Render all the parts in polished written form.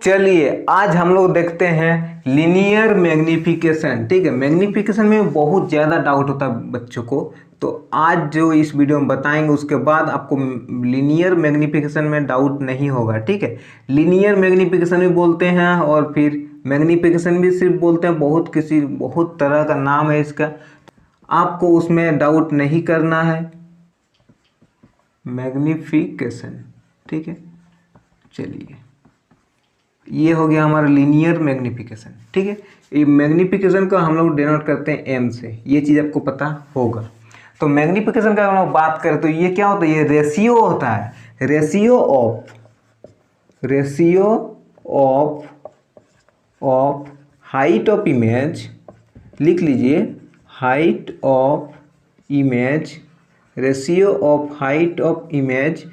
चलिए आज हम लोग देखते हैं लीनियर मैग्नीफिकेशन। ठीक है, मैग्नीफिकेशन में बहुत ज़्यादा डाउट होता है बच्चों को, तो आज जो इस वीडियो में बताएंगे उसके बाद आपको लीनियर मैग्नीफिकेशन में डाउट नहीं होगा। ठीक है, लीनियर मैग्नीफिकेशन भी बोलते हैं और फिर मैग्नीफिकेशन भी सिर्फ बोलते हैं, बहुत तरह का नाम है इसका, आपको उसमें डाउट नहीं करना है। मैग्नीफिकेशन, ठीक है, चलिए ये हो गया हमारा लीनियर मैग्नीफिकेशन। ठीक है, ये मैग्नीफिकेशन का हम लोग डिनोट करते हैं एम से, ये चीज़ आपको पता होगा। तो मैग्नीफिकेशन का हम लोग बात करें तो ये क्या होता है, ये रेशियो होता है, ratio of height of image, लिख लीजिए height of image, ratio of height of image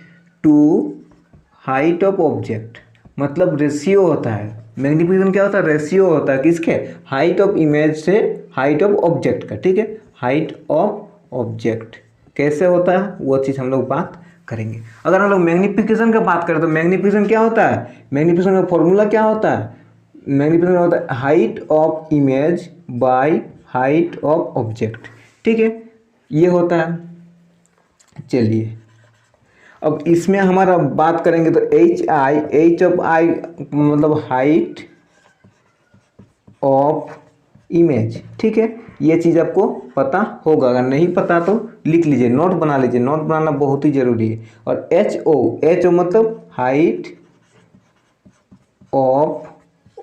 to height of object. मतलब रेशियो होता है, मैग्नीफिकेशन क्या होता है, रेशियो होता है किसके, हाइट ऑफ इमेज से हाइट ऑफ ऑब्जेक्ट का। ठीक है, हाइट ऑफ ऑब्जेक्ट कैसे होता है वो चीज़ हम लोग बात करेंगे। अगर हम लोग मैग्नीफिकेशन का बात करें तो मैग्नीफिकेशन क्या होता है, मैग्नीफिकेशन का फॉर्मूला क्या होता है, मैग्नीफिकेशन होता है height of image by height of object. ठीक है, ये होता है। चलिए अब इसमें हमारा बात करेंगे तो एच ऑफ आई मतलब हाइट ऑफ इमेज। ठीक है, ये चीज़ आपको पता होगा, अगर नहीं पता तो लिख लीजिए, नोट बना लीजिए, नोट बनाना बहुत ही जरूरी है। और एच ओ मतलब हाइट ऑफ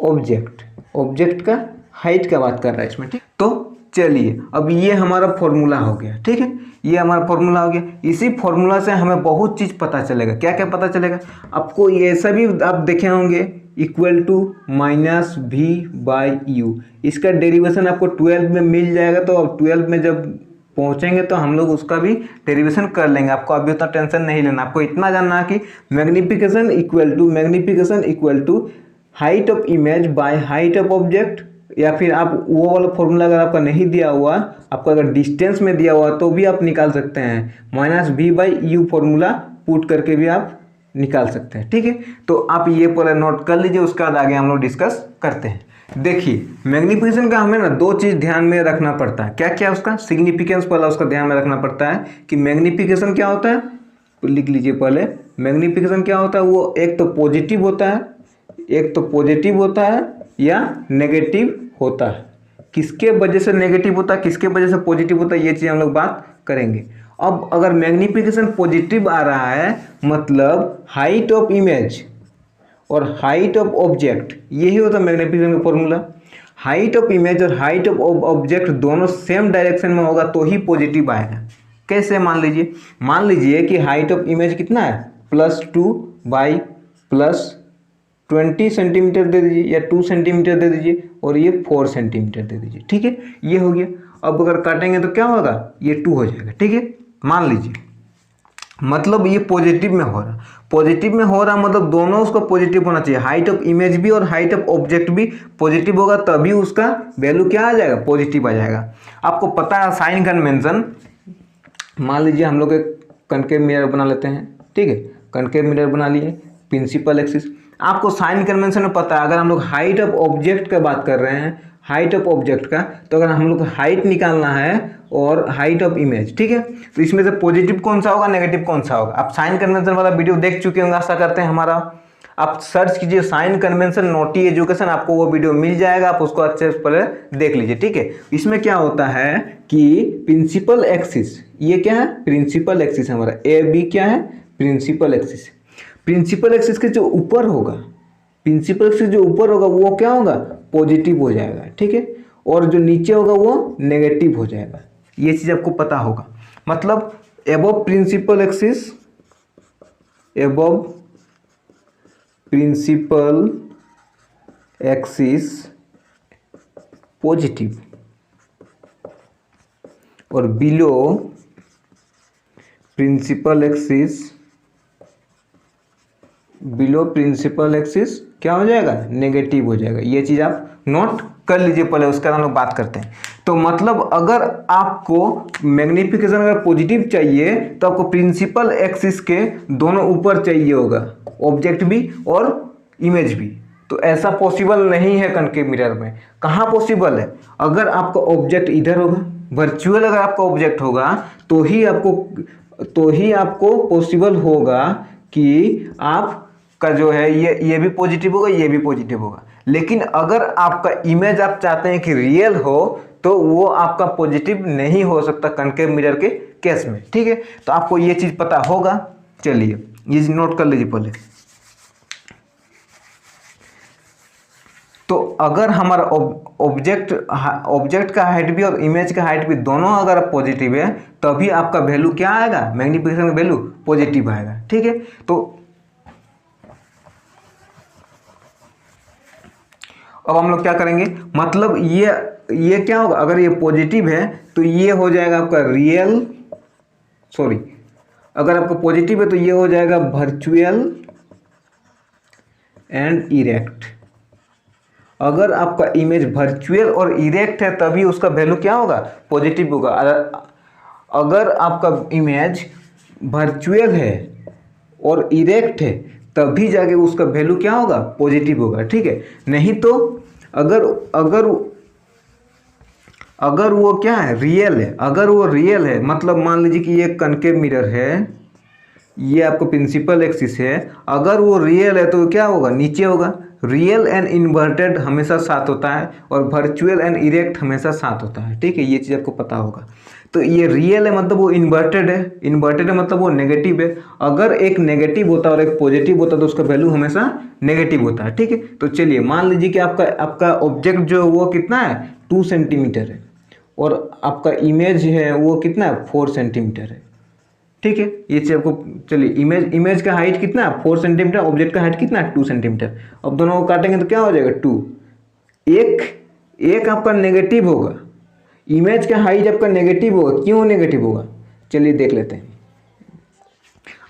ऑब्जेक्ट, ऑब्जेक्ट का हाइट का बात कर रहा है इसमें। ठीक, तो चलिए अब ये हमारा फॉर्मूला हो गया। ठीक है, ये हमारा फॉर्मूला हो गया। इसी फॉर्मूला से हमें बहुत चीज़ पता चलेगा। क्या क्या पता चलेगा आपको, ये सभी आप देखे होंगे, equal to minus v by u, इसका डेरिवेशन आपको 12 में मिल जाएगा। तो अब 12 में जब पहुंचेंगे तो हम लोग उसका भी डेरिवेशन कर लेंगे, आपको अभी उतना टेंशन नहीं लेना। आपको इतना जानना है कि magnification equal to height of image by height of object, या फिर आप वो वाला फॉर्मूला अगर आपका नहीं दिया हुआ, आपको अगर डिस्टेंस में दिया हुआ तो भी आप निकाल सकते हैं, minus v by u formula put करके भी आप निकाल सकते हैं। ठीक है, तो आप ये पहले नोट कर लीजिए, उसके बाद आगे हम लोग डिस्कस करते हैं। देखिए मैग्नीफिकेशन का हमें ना दो चीज़ ध्यान में रखना पड़ता है। क्या क्या, उसका सिग्निफिकेंस पहले उसका ध्यान में रखना पड़ता है कि मैग्नीफिकेशन क्या होता है, तो लिख लीजिए पहले, मैग्नीफिकेशन क्या होता है, वो एक तो पॉजिटिव होता है या नेगेटिव होता है। किसके वजह से नेगेटिव होता है, किसके वजह से पॉजिटिव होता है, ये चीज़ हम लोग बात करेंगे। अब अगर मैग्नीफिकेशन पॉजिटिव आ रहा है मतलब हाइट ऑफ इमेज और हाइट ऑफ ऑब्जेक्ट, यही होता है मैग्नीफिकेशन का फॉर्मूला। हाइट ऑफ इमेज और हाइट ऑफ ऑब्जेक्ट दोनों सेम डायरेक्शन में होगा तो ही पॉजिटिव आएगा। कैसे, मान लीजिए कि हाइट ऑफ इमेज कितना है, +2 बाई +20 सेंटीमीटर दे दीजिए, या 2 सेंटीमीटर दे दीजिए, और ये 4 सेंटीमीटर दे दीजिए। ठीक है, ये हो गया। अब अगर काटेंगे तो क्या होगा, ये 2 हो जाएगा। ठीक है, मान लीजिए, मतलब ये पॉजिटिव में हो रहा, मतलब दोनों उसका पॉजिटिव होना चाहिए, हाइट ऑफ इमेज भी और हाइट ऑफ ऑब्जेक्ट भी पॉजिटिव होगा, तभी उसका वैल्यू क्या आ जाएगा, पॉजिटिव आ जाएगा। आपको पता है साइन कन्वेंशन, मान लीजिए हम लोग एक कनकेव मिरर बना लेते हैं। ठीक है, कनकेव मिरर बना लिए, प्रिंसिपल एक्सिस, आपको साइन कन्वेंशन में पता है। अगर हम लोग हाइट ऑफ ऑब्जेक्ट का बात कर रहे हैं, हाइट ऑफ ऑब्जेक्ट का, तो अगर हम लोग हाइट निकालना है और हाइट ऑफ इमेज, ठीक है, तो इसमें से पॉजिटिव कौन सा होगा, नेगेटिव कौन सा होगा। आप साइन कन्वेंशन वाला वीडियो देख चुके होंगे आशा करते हैं हमारा, आप सर्च कीजिए साइन कन्वेंशन नोटी एजुकेशन, आपको वो वीडियो मिल जाएगा, आप उसको अच्छे से पहले देख लीजिए। ठीक है, इसमें क्या होता है कि प्रिंसिपल एक्सिस, ये क्या है, प्रिंसिपल एक्सिस हमारा ए बी क्या है, प्रिंसिपल एक्सिस। प्रिंसिपल एक्सिस के जो ऊपर होगा, वो क्या होगा, पॉजिटिव हो जाएगा। ठीक है, और जो नीचे होगा वो नेगेटिव हो जाएगा। ये चीज़ आपको पता होगा। मतलब एबव प्रिंसिपल एक्सिस पॉजिटिव, और बिलो प्रिंसिपल एक्सिस क्या हो जाएगा, नेगेटिव हो जाएगा। ये चीज़ आप नोट कर लीजिए पहले, उसका हम लोग बात करते हैं। तो मतलब अगर आपको मैग्नीफिकेशन अगर पॉजिटिव चाहिए तो आपको प्रिंसिपल एक्सिस के दोनों ऊपर चाहिए होगा, ऑब्जेक्ट भी और इमेज भी। तो ऐसा पॉसिबल नहीं है कनकेव मिरर में। कहाँ पॉसिबल है? अगर आपका ऑब्जेक्ट इधर होगा, वर्चुअल अगर आपका ऑब्जेक्ट होगा तो ही आपको पॉसिबल होगा कि आपका जो है ये भी पॉजिटिव होगा, ये भी पॉजिटिव होगा। लेकिन अगर आपका इमेज आप चाहते हैं कि रियल हो तो वो आपका पॉजिटिव नहीं हो सकता कनकेव मिरर के केस में, ठीक है। तो आपको ये चीज़ पता होगा। चलिए ये चीज़ नोट कर लीजिए पहले। तो अगर हमारा ऑब्जेक्ट का हाइट भी और इमेज का हाइट भी दोनों अगर पॉजिटिव है तभी आपका वैल्यू क्या आएगा, मैग्नीफिकेशन का वैल्यू पॉजिटिव आएगा, ठीक है। तो अब हम लोग क्या करेंगे, मतलब ये क्या होगा, अगर ये पॉजिटिव है तो ये हो जाएगा आपका रियल, सॉरी, अगर आपका पॉजिटिव है तो ये हो जाएगा वर्चुअल एंड इरेक्ट। अगर आपका इमेज वर्चुअल और इरेक्ट है तभी उसका वैल्यू क्या होगा, पॉजिटिव होगा। अगर आपका इमेज वर्चुअल है और इरेक्ट है तभी जाके उसका वैल्यू क्या होगा, पॉजिटिव होगा, ठीक है। नहीं तो अगर वो क्या है, रियल है, अगर वो रियल है मतलब मान लीजिए कि ये कनकेव मिरर है, ये आपको प्रिंसिपल एक्सिस है, अगर वो रियल है तो क्या होगा, नीचे होगा। रियल एंड इन्वर्टेड हमेशा साथ होता है और वर्चुअल एंड इरेक्ट हमेशा साथ होता है, ठीक है। ये चीज़ आपको पता होगा। तो ये रियल है मतलब वो इन्वर्टेड है मतलब वो नेगेटिव है। अगर एक नेगेटिव होता है और एक पॉजिटिव होता है तो उसका वैल्यू हमेशा नेगेटिव होता है, ठीक है। तो चलिए मान लीजिए कि आपका ऑब्जेक्ट जो वो कितना है, 2 सेंटीमीटर है और आपका इमेज है वो कितना है, 4 सेंटीमीटर है, ठीक है। ये चीज़ आपको, चलिए इमेज का हाइट कितना है, 4 सेंटीमीटर, ऑब्जेक्ट का हाइट कितना है, 2 सेंटीमीटर। अब दोनों को काटेंगे तो क्या हो जाएगा, 2। एक आपका नेगेटिव होगा, इमेज का हाइट आपका नेगेटिव होगा। क्यों नेगेटिव होगा, चलिए देख लेते हैं।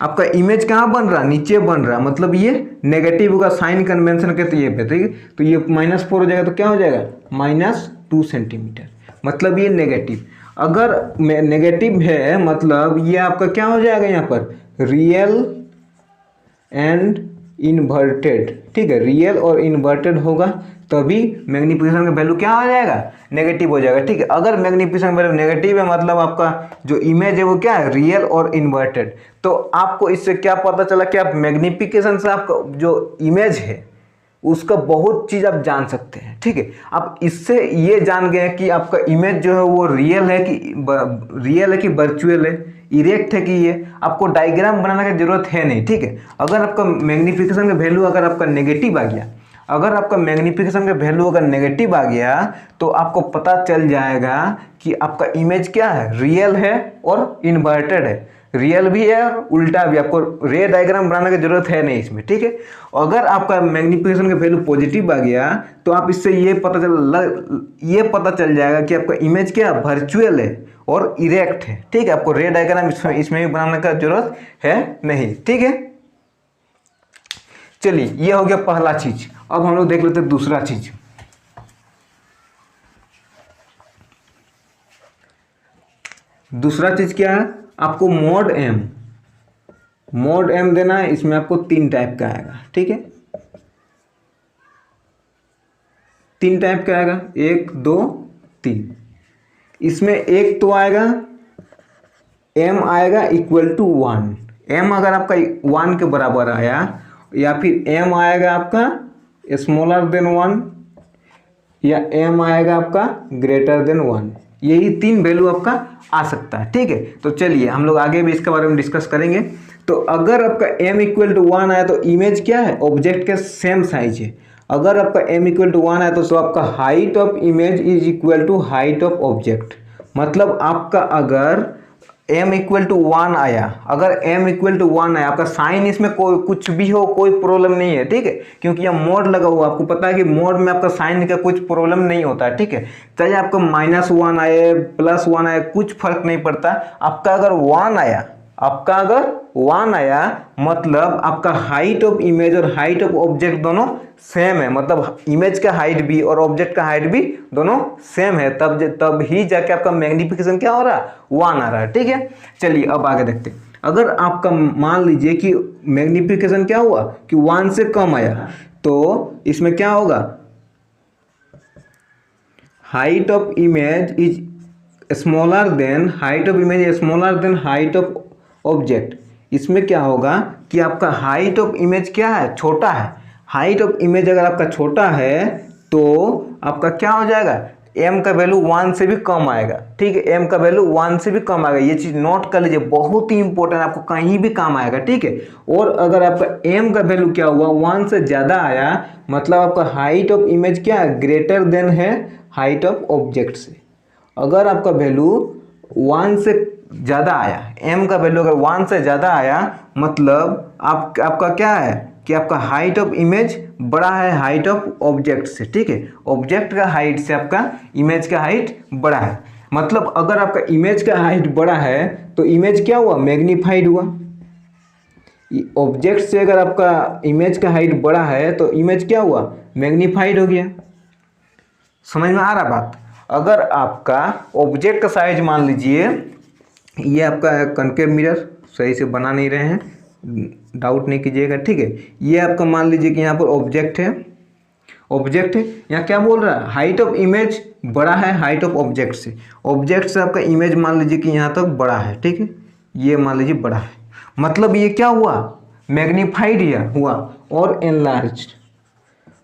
आपका इमेज कहाँ बन रहा, नीचे बन रहा, मतलब ये नेगेटिव होगा साइन कन्वेंशन के तो ये पे, ठीक है। तो ये -4 हो जाएगा तो क्या हो जाएगा, -2 सेंटीमीटर, मतलब ये नेगेटिव। अगर नेगेटिव है मतलब ये आपका क्या हो जाएगा यहाँ पर, रियल एंड इन्वर्टेड, ठीक है। रियल और इन्वर्टेड होगा तभी मैग्नीफिकेशन का वैल्यू क्या हो जाएगा, नेगेटिव हो जाएगा, ठीक है। अगर मैग्नीफिकेशन वैल्यू नेगेटिव है मतलब आपका जो इमेज है वो क्या है, रियल और इन्वर्टेड। तो आपको इससे क्या पता चला कि आप मैग्नीफिकेशन से आपका जो इमेज है उसका बहुत चीज़ आप जान सकते हैं, ठीक है। आप इससे ये जान गए कि आपका इमेज जो है वो रियल है कि वर्चुअल है, इरेक्ट है कि ये, आपको डायग्राम बनाने की जरूरत है नहीं, ठीक है। अगर आपका मैग्नीफिकेशन का वैल्यू अगर आपका नेगेटिव आ गया, अगर आपका मैग्नीफिकेशन का वैल्यू अगर नेगेटिव आ गया तो आपको पता चल जाएगा कि आपका इमेज क्या है, रियल है और इन्वर्टेड है। रियल भी है और उल्टा भी, आपको रे डायग्राम बनाने की जरूरत है नहीं इसमें, ठीक है। अगर आपका मैग्नीफिकेशन का वैल्यू पॉजिटिव आ गया तो आप इससे ये पता चल जाएगा कि आपका इमेज क्या वर्चुअल है और इरेक्ट है, ठीक है। आपको रे डायग्राम इसमें भी बनाने का जरूरत है नहीं, ठीक है। चलिए ये हो गया पहला चीज। अब हम लोग देख लेते हैं दूसरा चीज। दूसरा चीज क्या है, आपको मोड एम देना है। इसमें आपको 3 टाइप का आएगा, ठीक है। 3 टाइप का आएगा, 1 2 3। इसमें एक तो आएगा m आएगा = 1। m अगर आपका 1 के बराबर आया या फिर m आएगा आपका <1 या m आएगा आपका <1। यही 3 वैल्यू आपका आ सकता है, ठीक है। तो चलिए हम लोग आगे भी इसके बारे में डिस्कस करेंगे। तो अगर आपका m = 1 आया तो इमेज क्या है, ऑब्जेक्ट के सेम साइज है। अगर आपका m = 1 आया तो आपका height of image = height of object. मतलब आपका अगर m = 1 आया, अगर m = 1 आया, आपका साइन इसमें कोई कुछ भी हो कोई प्रॉब्लम नहीं है, ठीक है। क्योंकि यह मोड लगा हुआ, आपको पता है कि मोड में आपका साइन का कुछ प्रॉब्लम नहीं होता है, ठीक है। चाहे आपका -1 आए +1 आए कुछ फर्क नहीं पड़ता। आपका अगर 1 आया मतलब आपका हाइट ऑफ इमेज और हाइट ऑफ ऑब्जेक्ट दोनों सेम है। मतलब इमेज का हाइट भी और ऑब्जेक्ट का हाइट भी दोनों सेम है, तब ही जाके आपका मैग्नीफिकेशन क्या हो रहा है, 1 आ रहा है, ठीक है। चलिए अब आगे देखते हैं। अगर आपका मान लीजिए कि मैग्नीफिकेशन क्या हुआ कि 1 से कम आया तो इसमें क्या होगा, height of image is smaller than height of image smaller than height of object. इसमें क्या होगा कि आपका हाइट ऑफ इमेज क्या है, छोटा है। हाइट ऑफ इमेज अगर आपका छोटा है तो आपका क्या हो जाएगा, m का वैल्यू 1 से भी कम आएगा। ठीक है, m का वैल्यू 1 से भी कम आएगा। ये चीज़ नोट कर लीजिए, बहुत ही इंपॉर्टेंट, आपको कहीं भी काम आएगा। ठीक है, और अगर आपका m का वैल्यू क्या हुआ, 1 से ज़्यादा आया, मतलब आपका हाइट ऑफ इमेज क्या है, ग्रेटर देन है हाइट ऑफ ऑब्जेक्ट से। अगर आपका वैल्यू 1 से ज़्यादा आया, m का वैल्यू अगर 1 से ज़्यादा आया, मतलब आपका क्या है कि आपका हाइट ऑफ इमेज बड़ा है हाइट ऑफ ऑब्जेक्ट से। ठीक है, ऑब्जेक्ट का हाइट से आपका इमेज का हाइट बड़ा है। मतलब अगर आपका इमेज का हाइट बड़ा है तो इमेज क्या हुआ, मैग्नीफाइड हुआ। ऑब्जेक्ट से अगर आपका इमेज का हाइट बड़ा है तो इमेज क्या हुआ, मैग्नीफाइड हो गया। समझ में आ रहा बात। अगर आपका ऑब्जेक्ट का साइज मान लीजिए, ये आपका कनकेव मिरर, सही से बना नहीं रहे हैं, डाउट नहीं कीजिएगा। ठीक है, ये आपका मान लीजिए कि यहाँ पर ऑब्जेक्ट है, यहाँ क्या बोल रहा है, हाइट ऑफ इमेज बड़ा है हाइट ऑफ ऑब्जेक्ट से। ऑब्जेक्ट से आपका इमेज मान लीजिए कि यहाँ तक बड़ा है। ठीक है, ये मान लीजिए बड़ा है, मतलब ये क्या हुआ, मैग्नीफाइड हुआ और एनलार्ज्ड।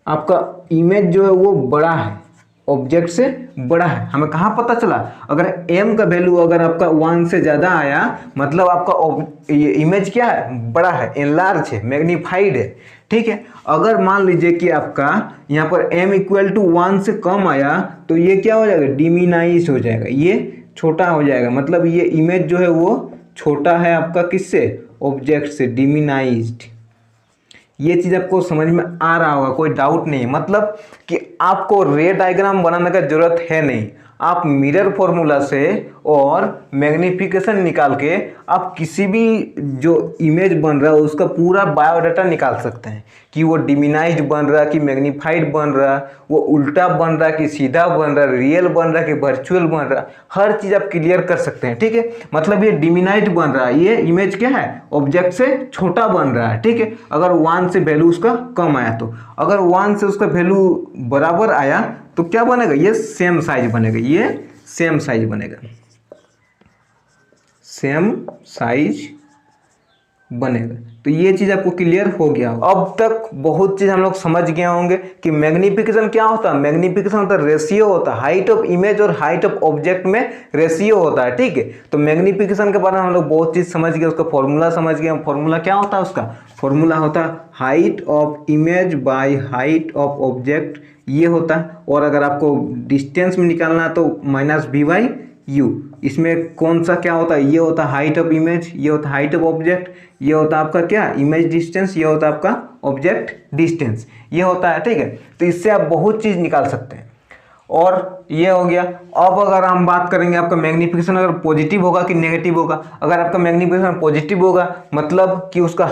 आपका इमेज जो है वो बड़ा है, ऑब्जेक्ट से बड़ा है। हमें कहाँ पता चला, अगर m का वैल्यू अगर आपका 1 से ज़्यादा आया, मतलब आपका ये इमेज क्या है, बड़ा है, एनलार्ज है, मैग्नीफाइड है। ठीक है, अगर मान लीजिए कि आपका यहाँ पर m इक्वल टू 1 से कम आया तो ये क्या हो जाएगा, डिमिनाइज हो जाएगा, ये छोटा हो जाएगा। मतलब ये इमेज जो है वो छोटा है आपका किससे, ऑब्जेक्ट से, डिमिनाइज्ड। ये चीज़ आपको समझ में आ रहा होगा, कोई डाउट नहीं है। मतलब कि आपको रे डायग्राम बनाने का जरूरत है नहीं, आप मिरर फॉर्मूला से और मैग्नीफिकेशन निकाल के आप किसी भी जो इमेज बन रहा है उसका पूरा बायोडाटा निकाल सकते हैं कि वो डिमिनाइज्ड बन रहा है कि मैग्नीफाइड बन रहा है, वो उल्टा बन रहा है कि सीधा बन रहा है, रियल बन रहा है कि वर्चुअल बन रहा है, हर चीज़ आप क्लियर कर सकते हैं। ठीक है, मतलब ये डिमिनाइज्ड बन रहा है, ये इमेज क्या है, ऑब्जेक्ट से छोटा बन रहा है। ठीक है, अगर 1 से वैल्यू उसका कम आया, तो अगर 1 से उसका वैल्यू बराबर आया तो क्या बनेगा, ये सेम साइज बनेगा, ये सेम साइज बनेगा, सेम साइज बनेगा। तो ये चीज़ आपको क्लियर हो गया होगा। अब तक बहुत चीज़ हम लोग समझ गए होंगे कि मैग्नीफिकेशन क्या होता है। मैग्नीफिकेशन होता है रेशियो होता है, हाइट ऑफ इमेज और हाइट ऑफ ऑब्जेक्ट में रेशियो होता है। ठीक है, तो मैग्नीफिकेशन के बारे में हम लोग बहुत चीज़ समझ गए, उसका फॉर्मूला समझ गए। फॉर्मूला क्या होता है, उसका फॉर्मूला होता है height of image by height of object, ये होता है। और अगर आपको डिस्टेंस में निकालना है तो -v/u। इसमें कौन सा क्या होता है, ये होता है हाइट ऑफ इमेज, ये होता है हाइट ऑफ ऑब्जेक्ट, ये होता है आपका क्या, इमेज डिस्टेंस, ये होता है आपका ऑब्जेक्ट डिस्टेंस, ये होता है। ठीक है, तो इससे आप बहुत चीज़ निकाल सकते हैं। और ये हो गया। अब अगर हम बात करेंगे आपका मैग्नीफिकेशन अगर पॉजिटिव होगा कि नेगेटिव होगा। अगर आपका मैग्नीफिकेशन पॉजिटिव होगा मतलब कि उसका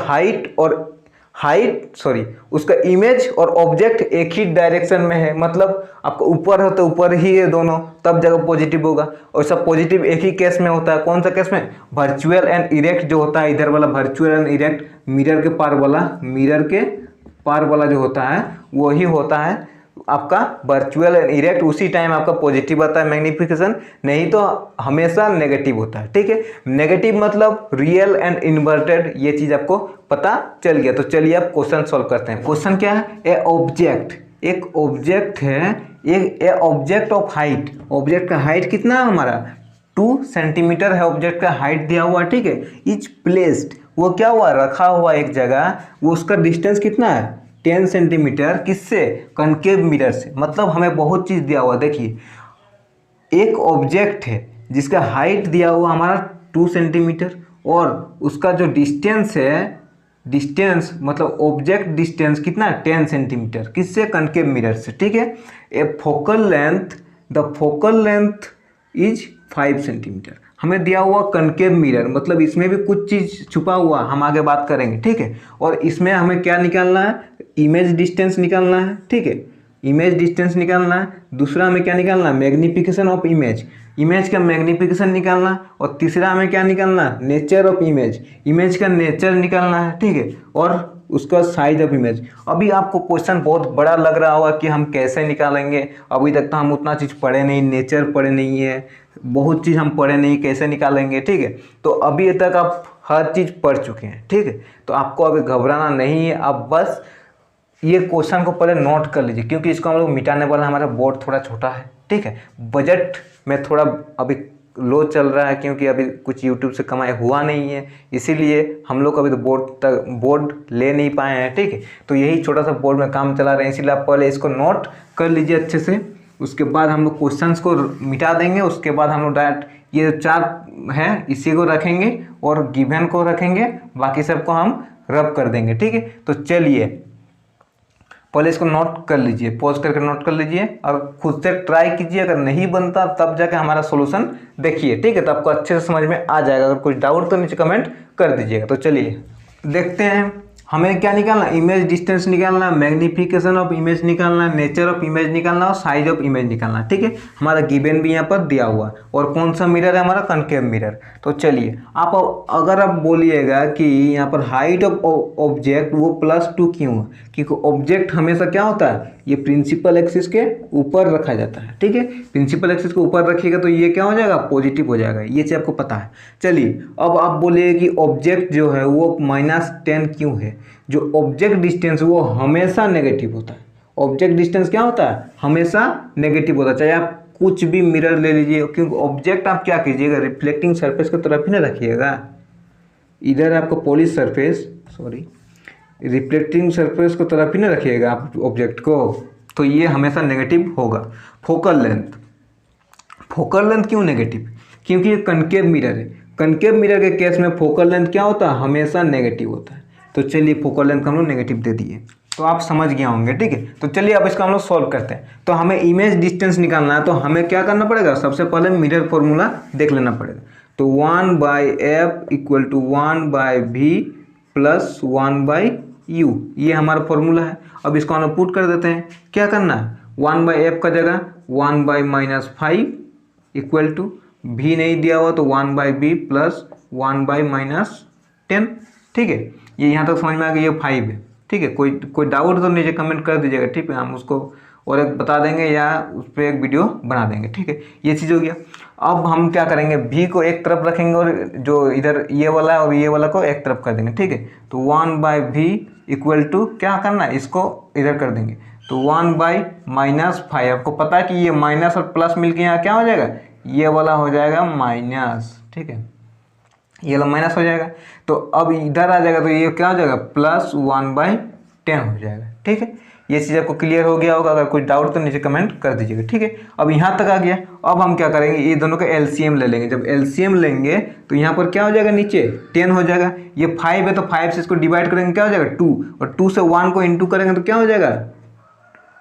उसका इमेज और ऑब्जेक्ट एक ही डायरेक्शन में है, मतलब आपका ऊपर हो तो ऊपर ही है दोनों, तब जगह पॉजिटिव होगा। और सब पॉजिटिव एक ही केस में होता है, कौन सा केस में, वर्चुअल एंड इरेक्ट जो होता है, इधर वाला वर्चुअल एंड इरेक्ट, मिरर के पार वाला जो होता है वही होता है आपका वर्चुअल एंड इरेक्ट। उसी टाइम आपका पॉजिटिव आता है मैग्नीफिकेशन, नहीं तो हमेशा नेगेटिव होता है। ठीक है, नेगेटिव मतलब रियल एंड इन्वर्टेड, ये चीज़ आपको पता चल गया। तो चलिए आप क्वेश्चन सॉल्व करते हैं। क्वेश्चन क्या है, एक ऑब्जेक्ट है, एक ऑब्जेक्ट ऑफ हाइट, ऑब्जेक्ट का हाइट कितना है हमारा 2 सेंटीमीटर है, ऑब्जेक्ट का हाइट दिया हुआ। ठीक है, इज प्लेस्ड, वो क्या हुआ, रखा हुआ एक जगह, वो उसका डिस्टेंस कितना है 10 सेंटीमीटर, किससे, कनकेव मिरर से। मतलब हमें बहुत चीज़ दिया हुआ। देखिए एक ऑब्जेक्ट है जिसका हाइट दिया हुआ हमारा 2 सेंटीमीटर और उसका जो डिस्टेंस है, डिस्टेंस मतलब ऑब्जेक्ट डिस्टेंस कितना है 10 सेंटीमीटर, किससे, कनकेव मिरर से। ठीक है, the focal length is 5 centimetre. हमें दिया हुआ कनकेव मिरर, मतलब इसमें भी कुछ चीज़ छुपा हुआ, हम आगे बात करेंगे। ठीक है, और इसमें हमें क्या निकालना है, इमेज डिस्टेंस निकालना है। ठीक है, इमेज डिस्टेंस निकालना है। दूसरा हमें क्या निकालना है, मैग्नीफिकेशन ऑफ इमेज, इमेज का मैग्नीफिकेशन निकालना। और तीसरा हमें क्या निकालना है, नेचर ऑफ इमेज, इमेज का नेचर निकालना है। ठीक है, और उसका साइज ऑफ इमेज। अभी आपको क्वेश्चन बहुत बड़ा लग रहा होगा कि हम कैसे निकालेंगे, अभी तक तो हम उतना चीज़ पढ़े नहीं, नेचर पढ़े नहीं है, बहुत चीज़ हम पढ़े नहीं, कैसे निकालेंगे, ठीक है। तो अभी तक आप हर चीज़ पढ़ चुके हैं, ठीक है। तो आपको अभी घबराना नहीं है, आप बस ये क्वेश्चन को पहले नोट कर लीजिए, क्योंकि इसको हम लोग मिटाने वाला, हमारा बोर्ड थोड़ा छोटा है, ठीक है। बजट में थोड़ा अभी लो चल रहा है, क्योंकि अभी कुछ यूट्यूब से कमाई हुआ नहीं है, इसीलिए हम लोग अभी तो बोर्ड ले नहीं पाए हैं, ठीक है। तो यही छोटा सा बोर्ड में काम चला रहे हैं, इसीलिए आप पहले इसको नोट कर लीजिए अच्छे से। उसके बाद हम लोग क्वेश्चंस को मिटा देंगे, उसके बाद हम लोग डायरेक्ट ये 4 है इसी को रखेंगे और गिवन को रखेंगे, बाकी सबको हम रब कर देंगे, ठीक है। तो चलिए पहले इसको नोट कर लीजिए, पॉज करके नोट कर लीजिए और खुद से ट्राई कीजिए। अगर नहीं बनता तब जाके हमारा सॉल्यूशन देखिए, ठीक है। तो आपको अच्छे से समझ में आ जाएगा। अगर कुछ डाउट तो नीचे कमेंट कर दीजिएगा। तो चलिए देखते हैं, हमें क्या निकालना, इमेज डिस्टेंस निकालना, मैग्निफिकेशन ऑफ इमेज निकालना, नेचर ऑफ इमेज निकालना और साइज ऑफ इमेज निकालना, ठीक है। हमारा गिवन भी यहाँ पर दिया हुआ है और कौन सा मिरर है, हमारा कनकेव मिरर। तो चलिए आप अगर आप बोलिएगा कि यहाँ पर हाइट ऑफ ऑब्जेक्ट वो +2 क्यों है, क्योंकि ऑब्जेक्ट हमेशा क्या होता है, ये प्रिंसिपल एक्सिस के ऊपर रखा जाता है, ठीक है। प्रिंसिपल एक्सिस को ऊपर रखिएगा तो ये क्या हो जाएगा, पॉजिटिव हो जाएगा, ये चीज़ आपको पता है। चलिए अब आप बोलिए कि ऑब्जेक्ट जो है वो -10 क्यों है। जो ऑब्जेक्ट डिस्टेंस वो हमेशा नेगेटिव होता है। ऑब्जेक्ट डिस्टेंस क्या होता है, हमेशा नेगेटिव होता है, चाहे आप कुछ भी मिरर ले लीजिए, क्योंकि ऑब्जेक्ट आप क्या कीजिएगा, रिफ्लेक्टिंग सरफेस की तरफ ही ना रखिएगा। इधर आपको पॉलिश सरफेस, रिफ्लेक्टिंग सरफेस को तरफ ही ना रखिएगा आप ऑब्जेक्ट को, तो ये हमेशा नेगेटिव होगा। फोकल लेंथ क्यों नेगेटिव, क्योंकि ये कनकेव मिरर है। कनकेव मिरर के केस में फोकल लेंथ क्या होता है, हमेशा नेगेटिव होता है। तो चलिए फोकल लेंथ हम लोग नेगेटिव दे दिए, तो आप समझ गए होंगे, ठीक है। तो चलिए अब इसका हम लोग सॉल्व करते हैं। तो हमें इमेज डिस्टेंस निकालना है, तो हमें क्या करना पड़ेगा, सबसे पहले मिरर फॉर्मूला देख लेना पड़ेगा। तो 1/f = 1/v + 1/u, ये हमारा फॉर्मूला है। अब इसको हम लोग पुट कर देते हैं। क्या करना है, 1/f का जगह 1/-5 = v नहीं दिया हुआ तो 1/v + 1/-10, ठीक है। ये यहाँ तक समझ में आ गया, ये 5 है, ठीक है। कोई डाउट तो नीचे कमेंट कर दीजिएगा, ठीक है। हम उसको और एक बता देंगे या उस पर एक वीडियो बना देंगे, ठीक है। ये चीज़ हो गया। अब हम क्या करेंगे, v को एक तरफ रखेंगे और जो इधर ये वाला है और ये वाला को एक तरफ कर देंगे, ठीक है। तो 1/v = क्या करना है, इसको इधर कर देंगे, तो 1/-5। आपको पता है कि ये माइनस और प्लस मिलके यहाँ क्या हो जाएगा, ये वाला हो जाएगा माइनस, ठीक है। ये वाला माइनस हो जाएगा, तो अब इधर आ जाएगा तो ये क्या हो जाएगा, +1/10 हो जाएगा, ठीक है। ये चीज़ आपको क्लियर हो गया होगा। अगर कोई डाउट तो नीचे कमेंट कर दीजिएगा, ठीक है। अब यहाँ तक आ गया। अब हम क्या करेंगे, ये दोनों का एलसीएम ले लेंगे। जब एलसीएम लेंगे तो यहाँ पर क्या हो जाएगा, नीचे 10 हो जाएगा। ये 5 है तो 5 से इसको डिवाइड करेंगे, क्या हो जाएगा 2, और 2 से 1 को इंटू करेंगे तो क्या हो जाएगा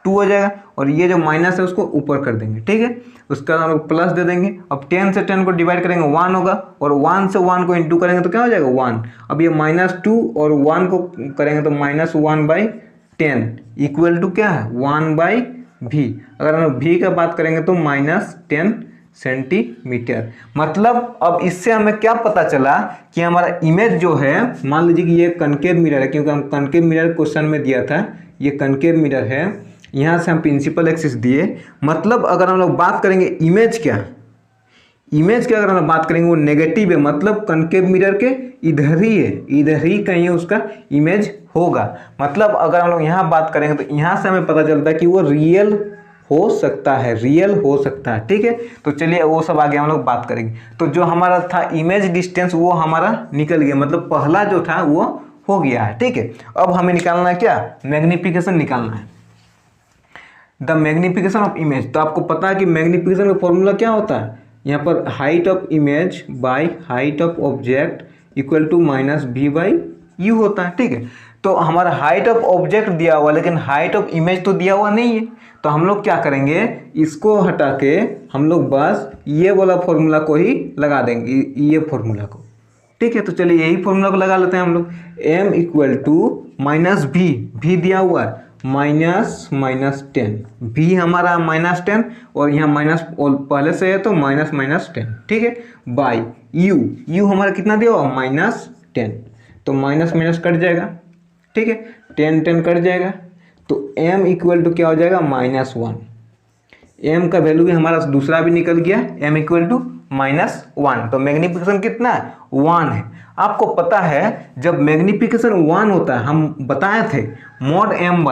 2 हो जाएगा, और ये जो माइनस है उसको ऊपर कर देंगे, ठीक है। उसका हम लोग प्लस दे देंगे। अब 10 से 10 को डिवाइड करेंगे 1 होगा, और 1 से 1 को इंटू करेंगे तो क्या हो जाएगा 1। अब ये -2 और 1 को करेंगे तो -1/10 = क्या है 1/v। अगर हम v का बात करेंगे तो -10 सेंटीमीटर। मतलब अब इससे हमें क्या पता चला कि हमारा इमेज जो है, मान लीजिए कि ये कनकेव मिरर है, क्योंकि हम कनकेव मिरर क्वेश्चन में दिया था, ये कनकेव मिरर है, यहाँ से हम प्रिंसिपल एक्सिस दिए। मतलब अगर हम लोग बात करेंगे इमेज क्या अगर हम लोग बात करेंगे वो नेगेटिव है, मतलब कनकेव मिरर के इधर ही है, इधर ही कहीं उसका इमेज होगा। मतलब अगर हम लोग यहाँ बात करेंगे तो यहाँ से हमें पता चलता है कि वो रियल हो सकता है, ठीक है। तो चलिए वो सब आगे हम लोग बात करेंगे। तो जो हमारा था इमेज डिस्टेंस वो हमारा निकल गया, मतलब पहला जो था वो हो गया है, ठीक है। अब हमें निकालना है क्या, मैग्निफिकेशन निकालना है, द मैग्निफिकेशन ऑफ इमेज। तो आपको पता है कि मैग्निफिकेशन का फॉर्मूला क्या होता है, यहाँ पर height of image by height of object = -v/u होता है, ठीक है। तो हमारा हाइट ऑफ ऑब्जेक्ट दिया हुआ, लेकिन हाइट ऑफ इमेज तो दिया हुआ नहीं है। तो हम लोग क्या करेंगे, इसको हटा के हम लोग बस ये वाला फॉर्मूला को ही लगा देंगे, ये फॉर्मूला को, ठीक है। तो चलिए यही फॉर्मूला को लगा लेते हैं हम लोग। m = -v दिया हुआ है, -10, v हमारा -10 और यहाँ माइनस पहले से है तो -10, ठीक है, बाई u हमारा कितना दिया हुआ -10, तो माइनस कट जाएगा, ठीक है, 10 10 कट जाएगा तो m इक्वल टू क्या हो जाएगा -1। m का वैल्यू भी हमारा दूसरा भी निकल गया, m इक्वल टू -1। तो मैग्निफिकेशन कितना है 1 है। आपको पता है जब मैग्निफिकेशन 1 होता है, हम बताए थे मॉड m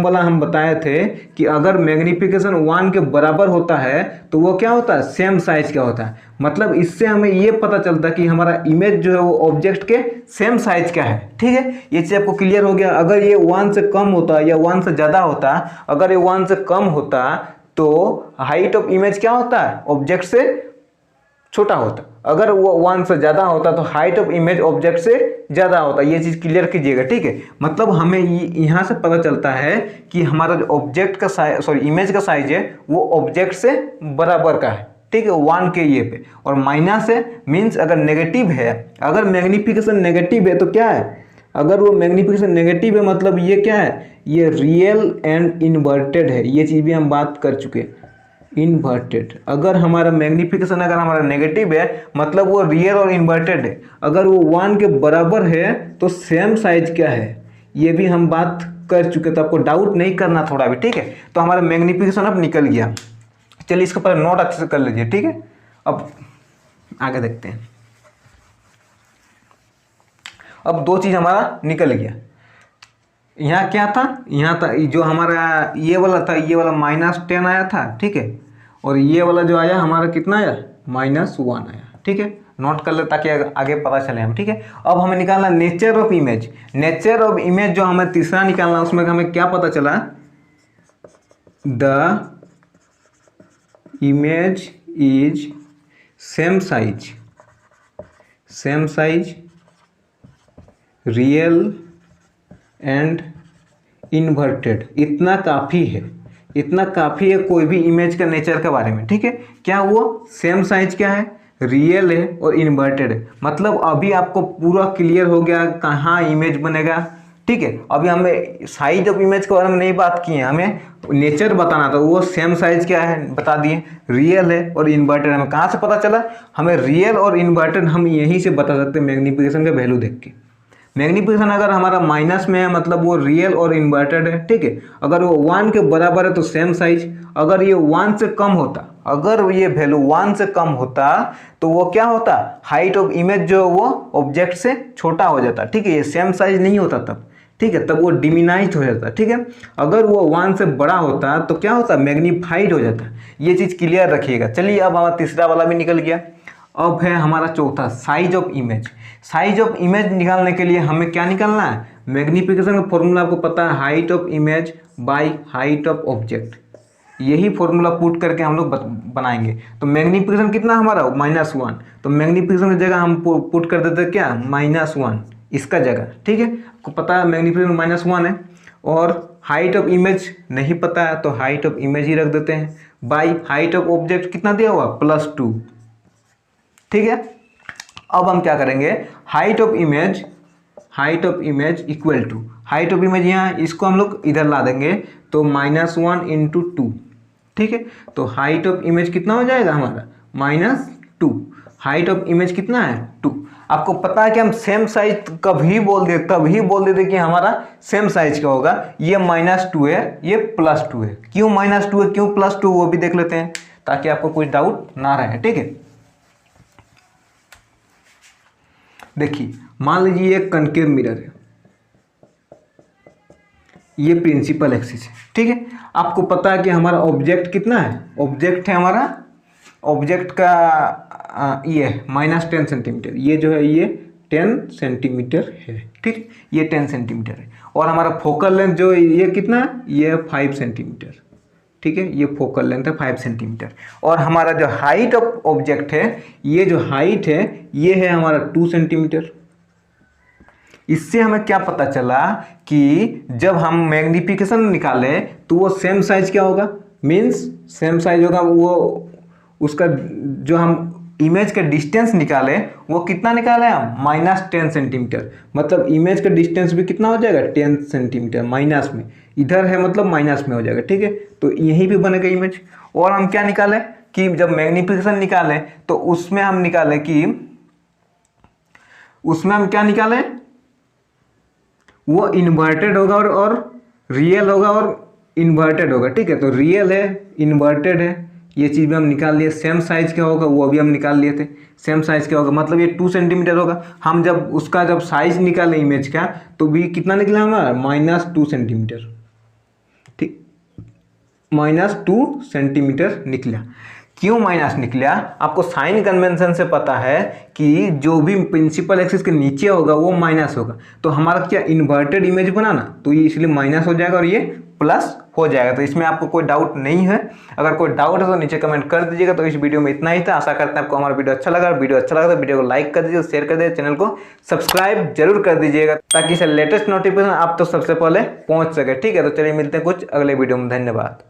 वाला हम बताए थे कि अगर मैग्निफिकेशन 1 के बराबर होता है तो वो क्या होता है, सेम साइज का होता है। मतलब इससे हमें ये पता चलता है कि हमारा इमेज जो है वो ऑब्जेक्ट के सेम साइज का है। ठीक है, ये चीज़ आपको क्लियर हो गया। अगर ये 1 से कम होता या 1 से ज़्यादा होता, अगर ये 1 से कम होता तो हाइट ऑफ इमेज क्या होता है, ऑब्जेक्ट से छोटा होता। अगर वो 1 से ज़्यादा होता तो हाइट ऑफ इमेज ऑब्जेक्ट से ज़्यादा होता। ये चीज़ क्लियर कीजिएगा। ठीक है, मतलब हमें यहाँ से पता चलता है कि हमारा जो ऑब्जेक्ट का साइज, सॉरी इमेज का साइज है वो ऑब्जेक्ट से बराबर का है। ठीक है, 1 के ये पे, और माइनस है मीन्स अगर नेगेटिव है, अगर मैग्निफिकेशन नेगेटिव है तो क्या है, अगर वो मैग्निफिकेशन नेगेटिव है मतलब ये क्या है, ये रियल एंड इन्वर्टेड है। ये चीज़ भी हम बात कर चुके हैं, इन्वर्टेड। अगर हमारा मैग्निफिकेशन अगर हमारा नेगेटिव है मतलब वो रियल और इन्वर्टेड है। अगर वो 1 के बराबर है तो सेम साइज क्या है, ये भी हम बात कर चुके, तो आपको डाउट नहीं करना थोड़ा भी। ठीक है, तो हमारा मैग्निफिकेशन अब निकल गया। चलिए इसको पहले नोट अच्छे से कर लीजिए। ठीक है, अब आगे देखते हैं। अब दो चीज़ हमारा निकल गया। यहाँ क्या था, यहाँ था जो हमारा ये वाला था, ये वाला -10 आया था। ठीक है, और ये वाला जो आया हमारा कितना आया, -1 आया। ठीक है, नोट कर ले ताकि आगे पता चले हम। ठीक है, अब हमें निकालना nature of image. Nature of image जो हमें तीसरा निकालना, उसमें हमें क्या पता चला, the image is same size real and inverted. इतना काफ़ी है, इतना काफ़ी है कोई भी इमेज का नेचर के बारे में। ठीक है, क्या वो सेम साइज क्या है, रियल है और इन्वर्टेड है। मतलब अभी आपको पूरा क्लियर हो गया कहाँ इमेज बनेगा। ठीक है, अभी हमें साइज ऑफ इमेज के बारे में नहीं बात की है, हमें नेचर बताना था। वो सेम साइज क्या है बता दिए, रियल है और इन्वर्टेड। हमें कहाँ से पता चला, हमें रियल और इन्वर्टेड हम यहीं से बता सकते हैं मैग्निफिकेशन का वैल्यू देख के। मैग्निफिकेशन अगर हमारा माइनस में है मतलब वो रियल और इन्वर्टेड है। ठीक है, अगर वो 1 के बराबर है तो सेम साइज। अगर ये 1 से कम होता, अगर ये वैल्यू 1 से कम होता तो वो क्या होता, हाइट ऑफ इमेज जो वो ऑब्जेक्ट से छोटा हो जाता। ठीक है, ये सेम साइज नहीं होता तब। ठीक है, तब वो डिमिनाइज हो जाता। ठीक है, अगर वो 1 से बड़ा होता तो क्या होता, मैग्नीफाइड हो जाता। ये चीज़ क्लियर रखिएगा। चलिए अब हमारा तीसरा वाला भी निकल गया। अब है हमारा चौथा, size of image. Size of image निकालने के लिए हमें क्या निकालना है, मैग्निफिकेशन का फॉर्मूला आपको पता है, height of image by height of object. यही फॉर्मूला पुट करके हम लोग बनाएंगे। तो मैग्निफिकेशन कितना हमारा -1, तो मैग्निफिकेशन की जगह हम पुट कर देते क्या, -1 इसका जगह। ठीक है, आपको पता है मैग्निफिकेशन -1 है, और हाइट ऑफ इमेज नहीं पता है तो हाइट ऑफ इमेज ही रख देते हैं, बाय हाइट ऑफ ऑब्जेक्ट कितना दिया हुआ, +2। ठीक है, अब हम क्या करेंगे, height of image equal to, height of image यहाँ इसको हम लोग इधर ला देंगे तो -1 × 2। ठीक है, तो हाइट ऑफ इमेज कितना हो जाएगा हमारा, -2। हाइट ऑफ इमेज कितना है, 2। आपको पता है कि हम सेम साइज कभी बोल देते कि हमारा सेम साइज का होगा। ये -2 है, ये +2 है। क्यों -2 है, क्यों +2, वो भी देख लेते हैं ताकि आपको कुछ डाउट ना रहे। ठीक है, देखिए मान लीजिए एक कनकेव मिरर है, ये प्रिंसिपल एक्सिस है। ठीक है, आपको पता है कि हमारा ऑब्जेक्ट कितना है, ऑब्जेक्ट है हमारा, ऑब्जेक्ट का ये -10 सेंटीमीटर, ये जो है ये 10 सेंटीमीटर है। ठीक, ये 10 सेंटीमीटर है, और हमारा फोकल लेंथ जो ये कितना है, ये 5 सेंटीमीटर। ठीक है, ये फोकल लेंथ है 5 सेंटीमीटर, और हमारा जो हाइट ऑफ ऑब्जेक्ट है, ये जो हाइट है ये है हमारा 2 सेंटीमीटर। इससे हमें क्या पता चला कि जब हम मैग्निफिकेशन निकाले तो वो सेम साइज क्या होगा, मीन्स सेम साइज होगा। वो उसका जो हम इमेज का डिस्टेंस निकाले वो कितना निकाले हम, -10 सेंटीमीटर। मतलब इमेज का डिस्टेंस भी कितना हो जाएगा, 10 सेंटीमीटर माइनस में, इधर है मतलब माइनस में हो जाएगा। ठीक है, तो यहीं भी बनेगा इमेज। और हम क्या निकाले कि जब मैग्निफिकेशन निकाले तो उसमें हम निकाले कि उसमें हम क्या निकाले, वो इन्वर्टेड होगा और रियल होगा और इन्वर्टेड होगा, ठीक है। तो रियल है, इन्वर्टेड है, ये चीज़ भी हम निकाल लिए। सेम साइज क्या होगा वो अभी हम निकाल लिए थे। सेम साइज क्या होगा मतलब ये 2 सेंटीमीटर होगा। हम जब उसका जब साइज निकालें इमेज का तो भी कितना निकला हमारा -2 सेंटीमीटर, ठीक, -2 सेंटीमीटर निकला। क्यों माइनस निकला? आपको साइन कन्वेंशन से पता है कि जो भी प्रिंसिपल एक्सिस के नीचे होगा वो माइनस होगा। तो हमारा क्या इन्वर्टेड इमेज बना ना, तो ये इसलिए माइनस हो जाएगा और ये प्लस हो जाएगा। तो इसमें आपको कोई डाउट नहीं है। अगर कोई डाउट है तो नीचे कमेंट कर दीजिएगा। तो इस वीडियो में इतना ही था। आशा करते हैं आपको हमारा वीडियो अच्छा लगा। वीडियो अच्छा लगा तो वीडियो को लाइक कर दीजिए, शेयर कर दीजिए, चैनल को सब्सक्राइब जरूर कर दीजिएगा ताकि इसे लेटेस्ट नोटिफिकेशन आप तो सबसे पहले पहुंच सके, ठीक है। तो चलिए मिलते हैं कुछ अगले वीडियो में। धन्यवाद।